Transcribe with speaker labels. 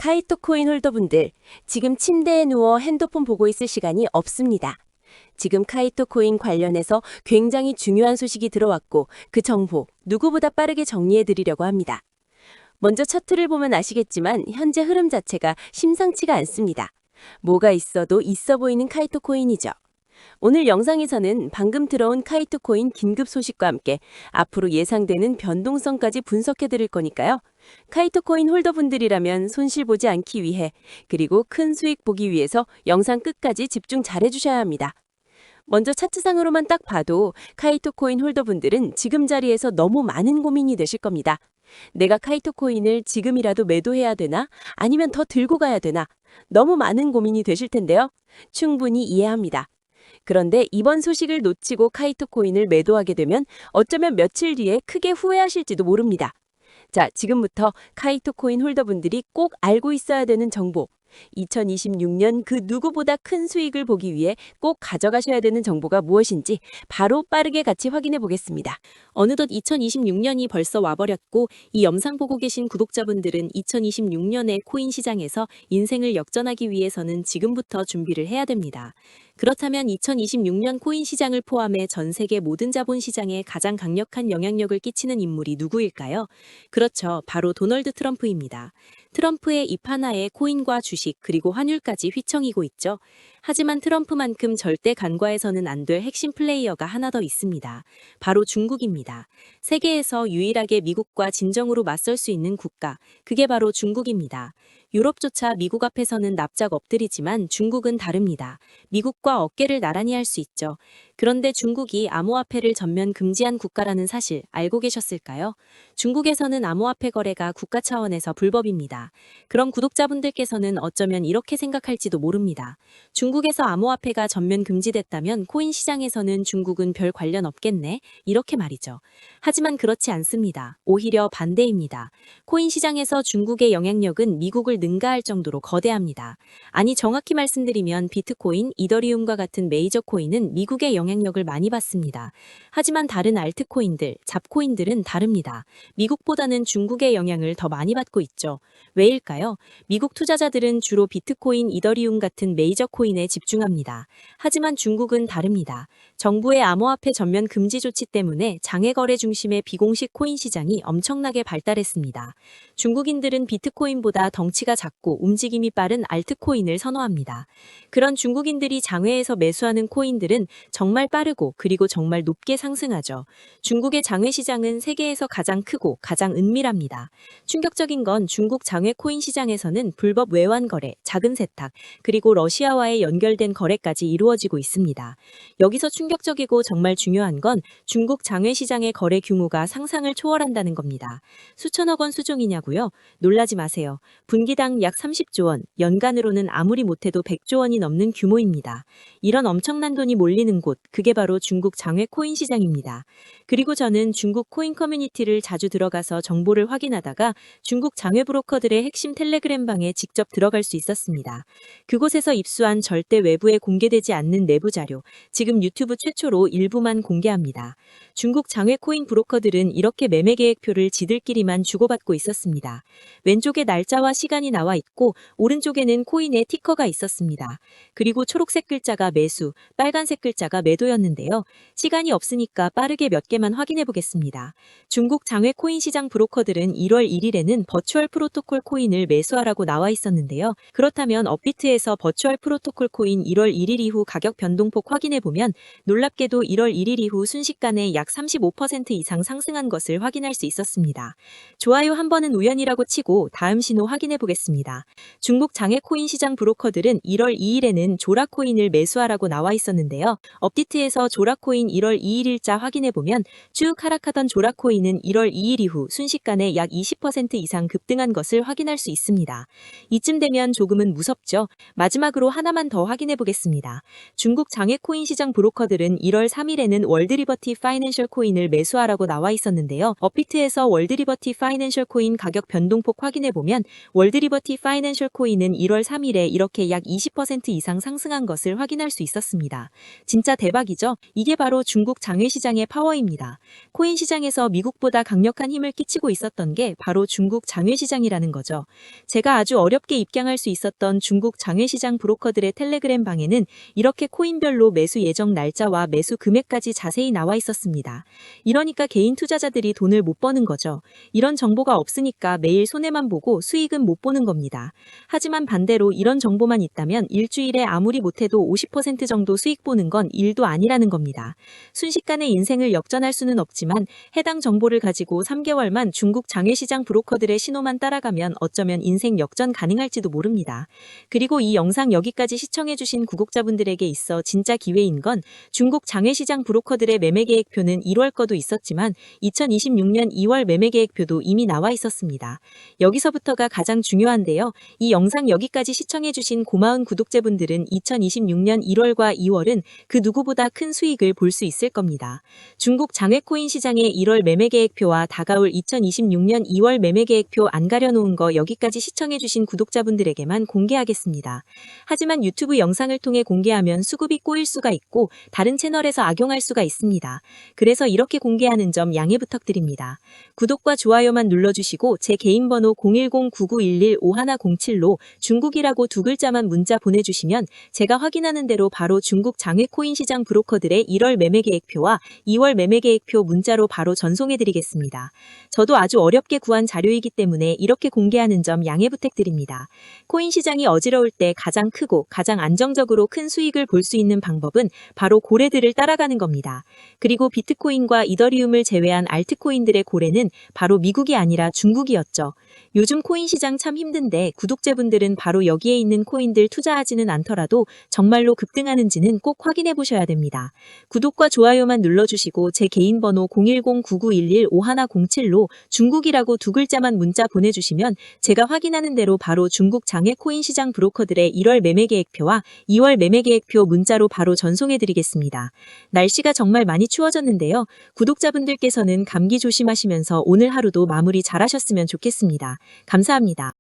Speaker 1: 카이토 코인 홀더분들, 지금 침대에 누워 핸드폰 보고 있을 시간이 없습니다. 지금 카이토 코인 관련해서 굉장히 중요한 소식이 들어왔고 그 정보 누구보다 빠르게 정리해 드리려고 합니다. 먼저 차트를 보면 아시겠지만 현재 흐름 자체가 심상치가 않습니다. 뭐가 있어도 있어 보이는 카이토 코인이죠. 오늘 영상에서는 방금 들어온 카이토 코인 긴급 소식과 함께 앞으로 예상되는 변동성까지 분석해 드릴 거니까요. 카이토 코인 홀더분들이라면 손실 보지 않기 위해 그리고 큰 수익 보기 위해서 영상 끝까지 집중 잘해 주셔야 합니다. 먼저 차트상으로만 딱 봐도 카이토 코인 홀더분들은 지금 자리에서 너무 많은 고민이 되실 겁니다. 내가 카이토 코인을 지금이라도 매도해야 되나? 아니면 더 들고 가야 되나? 너무 많은 고민이 되실 텐데요. 충분히 이해합니다. 그런데 이번 소식을 놓치고 카이토 코인을 매도하게 되면 어쩌면 며칠 뒤에 크게 후회하실지도 모릅니다. 자, 지금부터 카이토 코인 홀더분들이 꼭 알고 있어야 되는 정보, 2026년 그 누구보다 큰 수익을 보기 위해 꼭 가져가셔야 되는 정보가 무엇인지 바로 빠르게 같이 확인해 보겠습니다. 어느덧 2026년이 벌써 와버렸고 이 영상 보고 계신 구독자분들은 2026년의 코인 시장에서 인생을 역전하기 위해서는 지금부터 준비를 해야 됩니다. 그렇다면 2026년 코인 시장을 포함해 전 세계 모든 자본 시장에 가장 강력한 영향력을 끼치는 인물이 누구일까요? 그렇죠. 바로 도널드 트럼프입니다. 트럼프의 입 하나에 코인과 주식 그리고 환율까지 휘청이고 있죠. 하지만 트럼프만큼 절대 간과해서는 안 될 핵심 플레이어가 하나 더 있습니다. 바로 중국입니다. 세계에서 유일하게 미국과 진정으로 맞설 수 있는 국가, 그게 바로 중국입니다. 유럽조차 미국 앞에서는 납작 엎드리지만 중국은 다릅니다. 미국과 어깨를 나란히 할 수 있죠. 그런데 중국이 암호화폐를 전면 금지한 국가라는 사실 알고 계셨을까요? 중국에서는 암호화폐 거래가 국가 차원에서 불법입니다. 그럼 구독자분들께서는 어쩌면 이렇게 생각할지도 모릅니다. 중국에서 암호화폐가 전면 금지됐다면 코인 시장에서는 중국은 별 관련 없겠네? 이렇게 말이죠. 하지만 그렇지 않습니다. 오히려 반대입니다. 코인 시장에서 중국의 영향력은 미국을 능가할 정도로 거대합니다. 아니 정확히 말씀드리면 비트코인, 이더리움과 같은 메이저 코인은 미국의 영향력을 많이 받습니다. 하지만 다른 알트코인들, 잡코인들은 다릅니다. 미국보다는 중국의 영향을 더 많이 받고 있죠. 왜일까요? 미국 투자자들은 주로 비트코인, 이더리움 같은 메이저 코인에 집중합니다. 하지만 중국은 다릅니다. 정부의 암호화폐 전면 금지 조치 때문에 장외 거래 중심의 비공식 코인 시장이 엄청나게 발달했습니다. 중국인들은 비트코인보다 덩치가 작고 움직임이 빠른 알트코인을 선호합니다. 그런 중국인들이 장외에서 매수하는 코인들은 정말 빠르고 그리고 정말 높게 상승하죠. 중국의 장외 시장은 세계에서 가장 크고 가장 은밀합니다. 충격적인 건 중국 장외 코인 시장에서는 불법 외환 거래, 자금 세탁, 그리고 러시아와의 연결된 거래까지 이루어지고 있습니다. 여기서 충격적이고 정말 중요한 건 중국 장외 시장의 거래 규모가 상상을 초월한다는 겁니다. 수천억 원 수준이냐고요? 놀라지 마세요. 분기당 약 30조 원, 연간으로는 아무리 못해도 100조 원이 넘는 규모입니다. 이런 엄청난 돈이 몰리는 곳, 그게 바로 중국 장외 코인 시장입니다. 그리고 저는 중국 코인 커뮤니티를 자주 들어가서 정보를 확인하다가 중국 장외 브로커들의 핵심 텔레그램 방에 직접 들어갈 수 있었습니다. 그곳에서 입수한 절대 외부에 공개되지 않는 내부 자료, 지금 유튜브 최초로 일부만 공개합니다. 중국 장외 코인 브로커들은 이렇게 매매 계획표를 지들끼리만 주고받고 있었습니다. 왼쪽에 날짜와 시간이 나와 있고 오른쪽에는 코인의 티커가 있었습니다. 그리고 초록색 글자가 매수, 빨간색 글자가 매도였는데요. 시간이 없으니까 빠르게 몇 개만 확인해 보겠습니다. 중국 장외 코인 시장 브로커들은 1월 1일에는 버추얼 프로토콜 코인을 매수하라고 나와 있었는데요. 그렇다면 업비트에서 버추얼 프로토콜 코인 1월 1일 이후 가격 변동폭 확인해 보면 놀랍게도 1월 1일 이후 순식간에 약 35% 이상 상승한 것을 확인할 수 있었습니다. 좋아요 한 번은 우연이라고 치고 다음 신호 확인해 보겠습니다. 중국 장외 코인 시장 브로커들은 1월 2일에는 조라 코인을 매수하라고 나와 있었는데요. 업비트에서 조라 코인 1월 2일 일자 확인해 보면 쭉 하락하던 조라 코인은 1월 2일 이후 순식간에 약 20% 이상 급등한 것을 확인할 수 있습니다. 이쯤 되면 조금은 무섭죠. 마지막으로 하나만 더
Speaker 2: 더 확인해 보겠습니다. 중국 장외 코인 시장 브로커들은 1월 3일에는 월드리버티 파이낸셜 코인을 매수하라고 나와 있었는데요. 업비트에서 월드리버티 파이낸셜 코인 가격 변동폭 확인해 보면 월드리버티 파이낸셜 코인은 1월 3일에 이렇게 약 20% 이상 상승한 것을 확인할 수 있었습니다. 진짜 대박이죠? 이게 바로 중국 장외 시장의 파워입니다. 코인 시장에서 미국보다 강력한 힘을 끼치고 있었던 게 바로 중국 장외 시장이라는 거죠. 제가 아주 어렵게 입장할 수 있었던 중국 장외 시장 브로커들의 텔레그램 방에는 이렇게 코인별로 매수 예정 날짜와 매수 금액까지 자세히 나와 있었습니다. 이러니까 개인 투자자들이 돈을 못 버는 거죠. 이런 정보가 없으니까 매일 손해만 보고 수익은 못 보는 겁니다. 하지만 반대로 이런 정보만 있다면 일주일에 아무리 못해도 50% 정도 수익 보는 건 일도 아니라는 겁니다. 순식간에 인생을 역전할 수는 없지만 해당 정보를 가지고 3개월만 중국 장외시장 브로커들의 신호만 따라가면 어쩌면 인생 역전 가능할지도 모릅니다. 그리고 이 영상 여기까지 시청해주신 구독자분들에게 있어 진짜 기회인 건 중국 장외시장 브로커들의 매매계획표는 1월 거도 있었지만 2026년 2월 매매계획표도 이미 나와 있었습니다. 여기서부터가 가장 중요한데요. 이 영상 여기까지 시청해주신 고마운 구독자분들은 2026년 1월과 2월은 그 누구보다 큰 수익을 볼 수 있을 겁니다. 중국 장외코인 시장의 1월 매매계획표와 다가올 2026년 2월 매매계획표 안 가려놓은 거 여기까지 시청해주신 구독자분들에게만 공개하겠습니다. 하지만 유튜브 영상을 통해 공개하면 수급이 꼬일 수가 있고 다른 채널에서 악용할 수가 있습니다. 그래서 이렇게 공개하는 점 양해 부탁드립니다. 구독과 좋아요만 눌러주시고 제 개인 번호 010-9911-5107로 중국이라고 두 글자만 문자 보내주시면 제가 확인하는 대로 바로 중국 장외코인 시장 브로커들의 1월 매매계획표와 2월 매매계획표 문자로 바로 전송해드리겠습니다. 저도 아주 어렵게 구한 자료이기 때문에 이렇게 공개하는 점 양해 부탁드립니다. 코인 시장이 어지러울 때 가장 크고 가장 안정적으로 큰 수익을 볼 수 있는 방법은 바로 고래들을 따라가는 겁니다. 그리고 비트코인과 이더리움을 제외한 알트코인들의 고래는 바로 미국이 아니라 중국이었죠. 요즘 코인 시장 참 힘든데 구독자분들은 바로 여기에 있는 코인들 투자하지는 않더라도 정말로 급등하는지는 꼭 확인해 보셔야 됩니다. 구독과 좋아요만 눌러주시고 제 개인 번호 010-9911-5107로 중국이라고 두 글자만 문자 보내주시면 제가 확인하는 대로 바로 중국 장외 코인 시장 브로커들의 1월 매매계획표와 2월 매매계획표 문자로 바로 전송해드리겠습니다. 날씨가 정말 많이 추워졌는데요. 구독자분들께서는 감기 조심하시면서 오늘 하루도 마무리 잘하셨으면 좋겠습니다. 감사합니다.